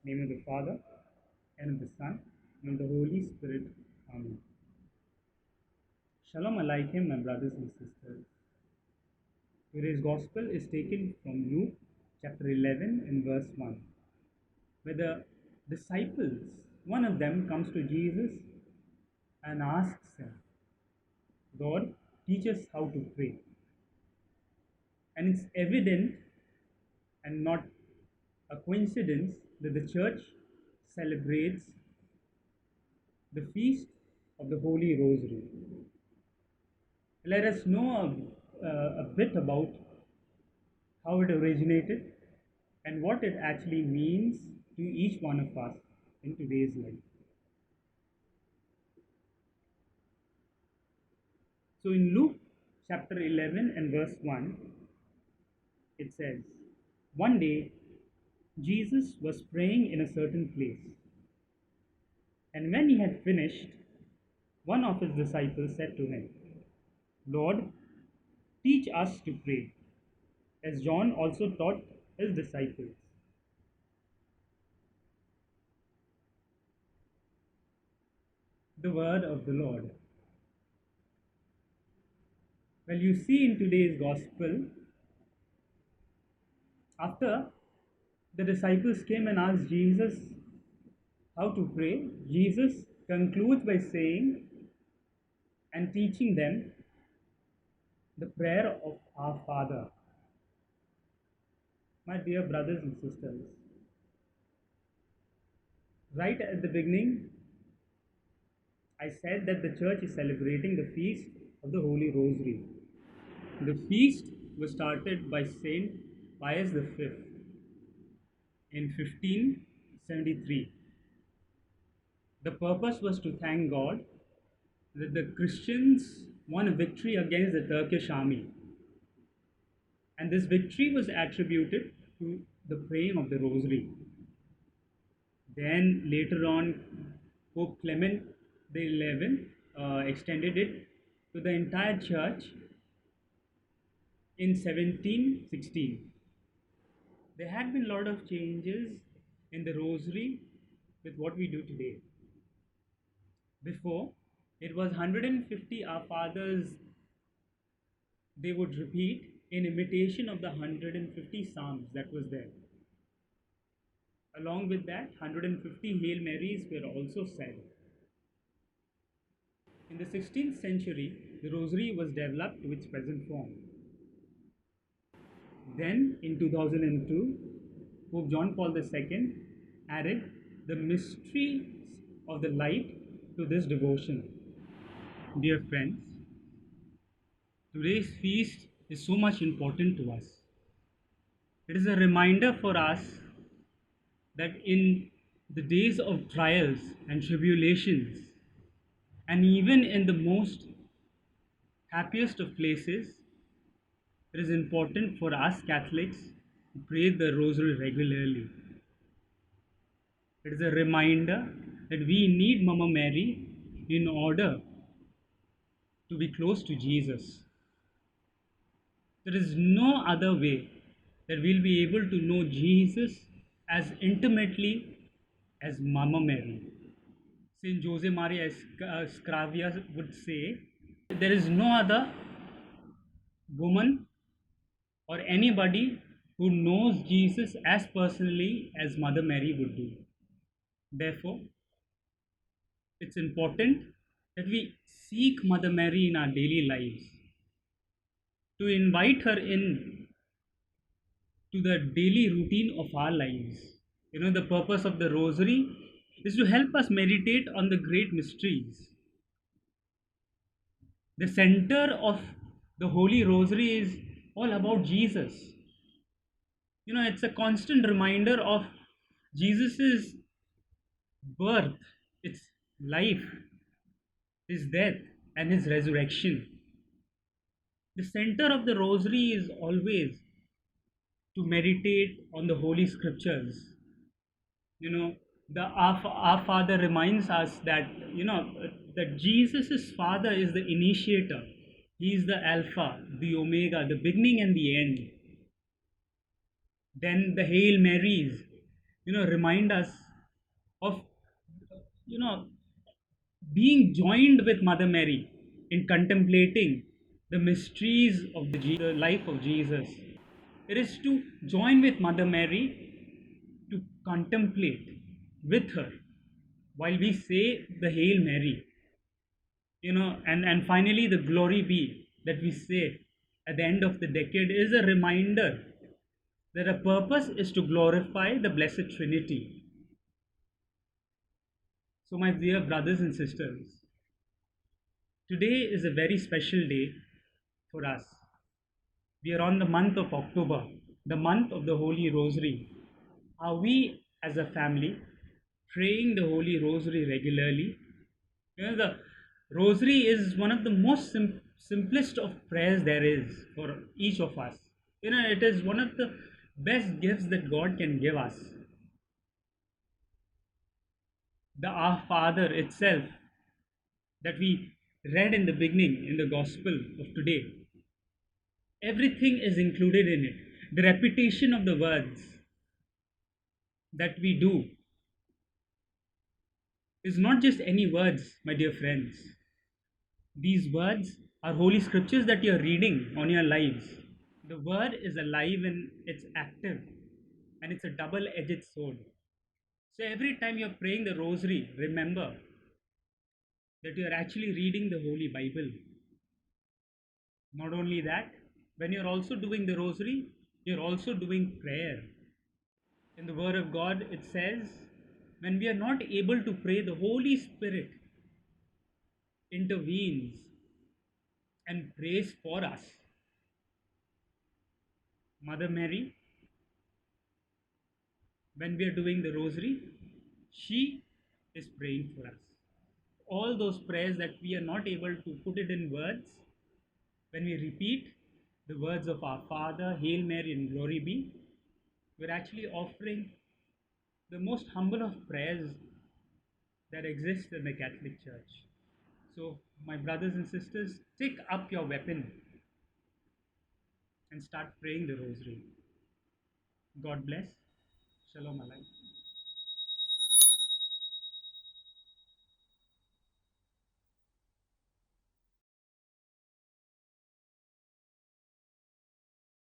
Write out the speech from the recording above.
name of the Father, and of the Son, and of the Holy Spirit. Amen. Shalom Aleichem, my brothers and sisters. Today's Gospel is taken from Luke chapter 11 and verse 1, where the disciples, one of them comes to Jesus and asks him, Lord, teach us how to pray. And it's evident and not a coincidence that the church celebrates the feast of the Holy Rosary. Let us know a bit about how it originated and what it actually means to each one of us in today's life. So in Luke chapter 11 and verse 1, it says, One day Jesus was praying in a certain place, and when he had finished, one of his disciples said to him, Lord, teach us to pray, as John also taught his disciples. The word of the Lord. Well, you see in today's gospel, after the disciples came and asked Jesus how to pray, Jesus concludes by saying and teaching them the prayer of our Father. My dear brothers and sisters, right at the beginning, I said that the church is celebrating the feast of the Holy Rosary. The feast was started by Saint Pius V in 1573. The purpose was to thank God that the Christians won a victory against the Turkish army. And this victory was attributed to the praying of the Rosary. Then later on, Pope Clement XI extended it to the entire church in 1716. There had been a lot of changes in the Rosary with what we do today. Before, it was 150 Our Fathers they would repeat in imitation of the 150 Psalms that was there. Along with that, 150 Hail Marys were also said. In the 16th century, the Rosary was developed to its present form. Then, in 2002, Pope John Paul II added the mysteries of the light to this devotion. Dear friends, today's feast is so much important to us. It is a reminder for us that in the days of trials and tribulations, and even in the most happiest of places, it is important for us Catholics to pray the Rosary regularly. It is a reminder that we need Mama Mary in order to be close to Jesus. There is no other way that we'll be able to know Jesus as intimately as Mama Mary. Saint Jose Maria Scravia would say, there is no other woman or anybody who knows Jesus as personally as Mother Mary would do. Therefore, it's important that we seek Mother Mary in our daily lives, to invite her in to the daily routine of our lives. The purpose of the Rosary is to help us meditate on the great mysteries. The center of the Holy Rosary is all about Jesus. It's a constant reminder of Jesus's birth, its life, his death, and his resurrection. The center of the Rosary is always to meditate on the Holy Scriptures. Our Father reminds us that that Jesus' Father is the initiator. He is the Alpha, the Omega, the beginning and the end. Then the Hail Marys, remind us of, you know, being joined with Mother Mary in contemplating the mysteries of the life of Jesus. It is to join with Mother Mary to contemplate with her while we say the Hail Mary, and finally the Glory Be that we say at the end of the decade is a reminder that our purpose is to glorify the Blessed Trinity. So, my dear brothers and sisters, today is a very special day for us. We are on the month of October, the month of the Holy Rosary. Are we as a family praying the Holy Rosary regularly? The Rosary is one of the most simplest of prayers there is for each of us. It is one of the best gifts that God can give us. The Our Father itself that we read in the beginning in the Gospel of today, everything is included in it. The repetition of the words that we do is not just any words, my dear friends. These words are holy scriptures that you are reading on your lives. The word is alive and it's active, and it's a double edged sword. So every time you're praying the rosary, remember that you're actually reading the Holy Bible. Not only that, when you're also doing the rosary, you're also doing prayer. In the Word of God, it says, when we are not able to pray, the Holy Spirit intervenes and prays for us. Mother Mary, when we are doing the rosary, she is praying for us. All those prayers that we are not able to put it in words, when we repeat the words of our Father, Hail Mary, and Glory Be, we're actually offering the most humble of prayers that exist in the Catholic Church. So, my brothers and sisters, take up your weapon and start praying the rosary. God bless. Shalom alaikum.